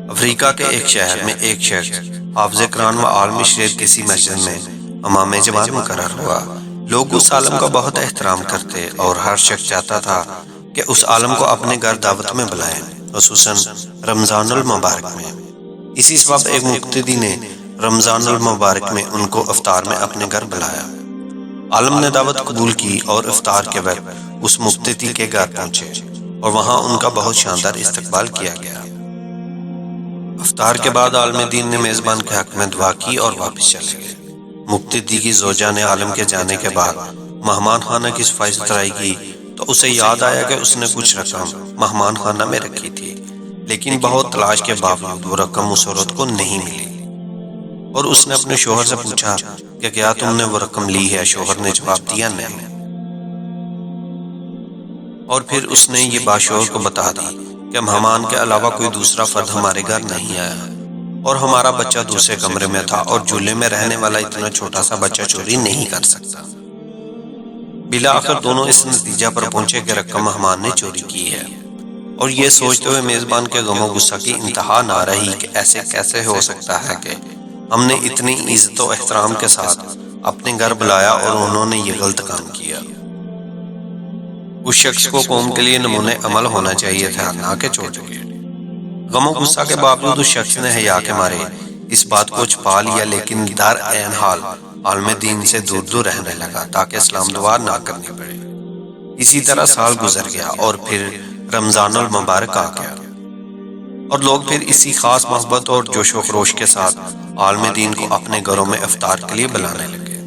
افریقہ کے ایک شہر میں ایک شخص حافظ قرآن و عالم شریعت کسی مسجد میں امام جماعت مقرر ہوا۔ لوگ اس عالم کا بہت احترام کرتے اور ہر شخص چاہتا تھا کہ اس عالم کو اپنے گھر دعوت میں بلائیں، خصوصاً رمضان المبارک میں۔ اسی سبب ایک مقتدی نے رمضان المبارک میں ان کو افطار میں اپنے گھر بلایا۔ عالم نے دعوت قبول کی اور افطار کے وقت اس مقتدی کے گھر پہنچے اور وہاں ان کا بہت شاندار استقبال کیا گیا۔ افطار کے بعد عالم دین نے میزبان کے حق میں دعا کی اور واپس چلے گئے۔ مقتدی کی زوجہ نے عالم کے جانے کے بعد مہمان خانہ کی صفائی ستھرائی کی تو اسے یاد آیا کہ اس نے کچھ رقم مہمان خانہ میں رکھی تھی، لیکن بہت تلاش کے باوجود وہ رقم اس عورت کو نہیں ملی، اور اس نے اپنے شوہر سے پوچھا کہ کیا تم نے وہ رقم لی ہے؟ شوہر نے جواب دیا نہیں، اور پھر اس نے یہ بات شوہر کو بتا دی کہ مہمان کے علاوہ کوئی دوسرا فرد ہمارے گھر نہیں آیا اور ہمارا بچہ دوسرے کمرے میں تھا اور جھولے میں رہنے والا اتنا چھوٹا سا بچہ چوری نہیں کر سکتا۔ بالآخر دونوں اس نتیجہ پر پہنچے کہ رقم مہمان نے چوری کی ہے، اور یہ سوچتے ہوئے میزبان کے غم و غصہ کی انتہا نہ رہی کہ ایسے کیسے ہو سکتا ہے کہ ہم نے اتنی عزت و احترام کے ساتھ اپنے گھر بلایا اور انہوں نے یہ غلط کام کیا۔ اس شخص کو قوم کے لیے نمونہ عمل ہونا چاہیے تھا، نہ کہ چوٹے۔ غم و غصہ کے باوجود اس شخص نے حیا کے مارے اس بات کو چھپا لیا، لیکن در عین حال عالم دین سے دور دور رہنے لگا تاکہ اسلام دوار نہ کرنی پڑے۔ اسی طرح سال گزر گیا اور پھر رمضان المبارک آ گیا، اور لوگ پھر اسی خاص محبت اور جوش و خروش کے ساتھ عالم دین کو اپنے گھروں میں افطار کے لیے بلانے لگے۔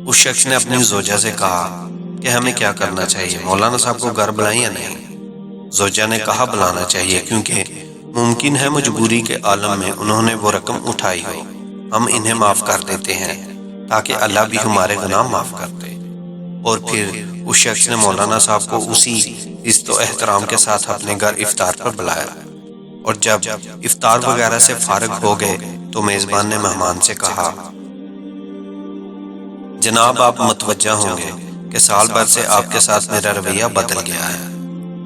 اس شخص نے اپنی زوجہ سے کہا کہ ہمیں کیا کرنا چاہیے، مولانا صاحب کو گھر بلائیں یا نہیں؟ زوجہ نے کہا بلانا چاہیے، کیونکہ ممکن ہے مجبوری کے عالم میں انہوں نے وہ رقم اٹھائی ہو، ہم انہیں معاف کر دیتے ہیں تاکہ اللہ بھی ہمارے گناہ معاف کر دے۔ اور پھر اس شخص نے مولانا صاحب کو اسی عزت و احترام کے ساتھ اپنے گھر افطار پر بلایا، اور جب افطار وغیرہ سے فارغ ہو گئے تو میزبان نے مہمان سے کہا، جناب آپ متوجہ ہوں گے کہ سال بھر سے آپ کے ساتھ میرا رویہ بدل گیا ہے۔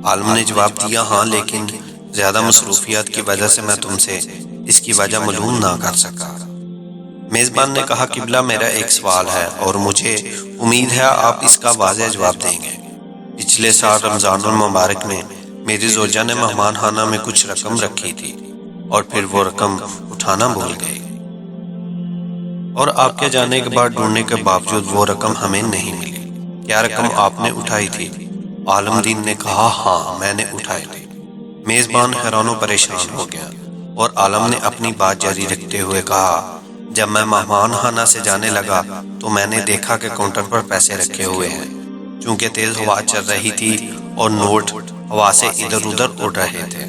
عالم نے جواب دیا، ہاں، لیکن زیادہ مصروفیات کی وجہ سے میں تم سے اس کی وجہ معلوم نہ کر سکا۔ میزبان نے کہا، قبلہ میرا ایک سوال ہے اور مجھے امید ہے آپ اس کا واضح جواب دیں گے۔ پچھلے سال رمضان المبارک میں میری زوجہ نے مہمان خانہ میں کچھ رقم رکھی تھی اور پھر وہ رقم اٹھانا بھول گئی، اور آپ کے جانے کے بعد ڈھونڈنے کے باوجود وہ رقم ہمیں نہیں ملی۔ کیا رقم آپ نے اٹھائی تھی؟ عالم دین نے کہا، ہاں میں نے اٹھائی تھی۔ میزبان حیران و پریشان ہو گیا، اور عالم نے اپنی بات جاری رکھتے ہوئے کہا، جب میں مہمان خانہ سے جانے لگا تو میں نے دیکھا کہ کاؤنٹر پر پیسے رکھے ہوئے ہیں، چونکہ تیز ہوا چل رہی تھی اور نوٹ ہوا سے ادھر ادھر اڑ رہے تھے،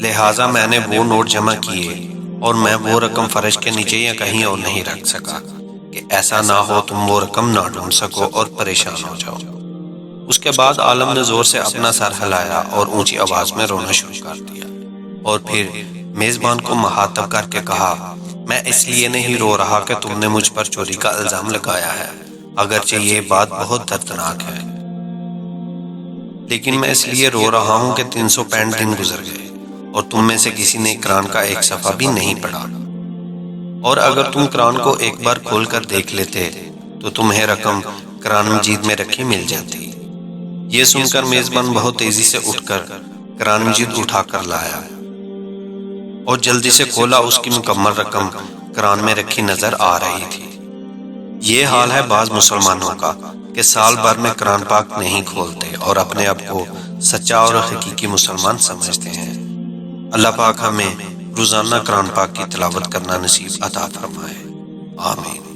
لہٰذا میں نے وہ نوٹ جمع کیے اور میں وہ رقم فرش کے نیچے یا کہیں اور نہیں رکھ سکا کہ ایسا نہ ہو تم وہ رقم نہ ڈھونڈ سکو اور پریشان ہو جاؤ۔ اس کے بعد عالم نے زور سے اپنا سر ہلایا اور اونچی آواز میں رونا شروع کر دیا، اور پھر میزبان کو مخاطب کر کے کہا، میں اس لیے نہیں رو رہا کہ تم نے مجھ پر چوری کا الزام لگایا ہے، اگرچہ یہ بات بہت دردناک ہے، لیکن میں اس لیے رو رہا ہوں کہ 365 دن گزر گئے اور تم میں سے کسی نے قرآن کا ایک صفحہ بھی نہیں پڑھا، اور اگر تم قرآن کو ایک بار کھول کر دیکھ لیتے تو تمہیں رقم قرآن مجید میں رکھی مل جاتی۔ یہ سن کر میزبان بہت تیزی سے اٹھ کر قرآن مجید اٹھا کر لایا اور جلدی سے کھولا، اس کی مکمل رقم قرآن میں رکھی نظر آ رہی تھی۔ یہ حال ہے بعض مسلمانوں کا کہ سال بھر میں قرآن پاک نہیں کھولتے اور اپنے آپ کو سچا اور حقیقی مسلمان سمجھتے ہیں۔ اللہ پاک ہمیں روزانہ قرآن پاک کی تلاوت کرنا نصیب عطا فرمائے، آمین۔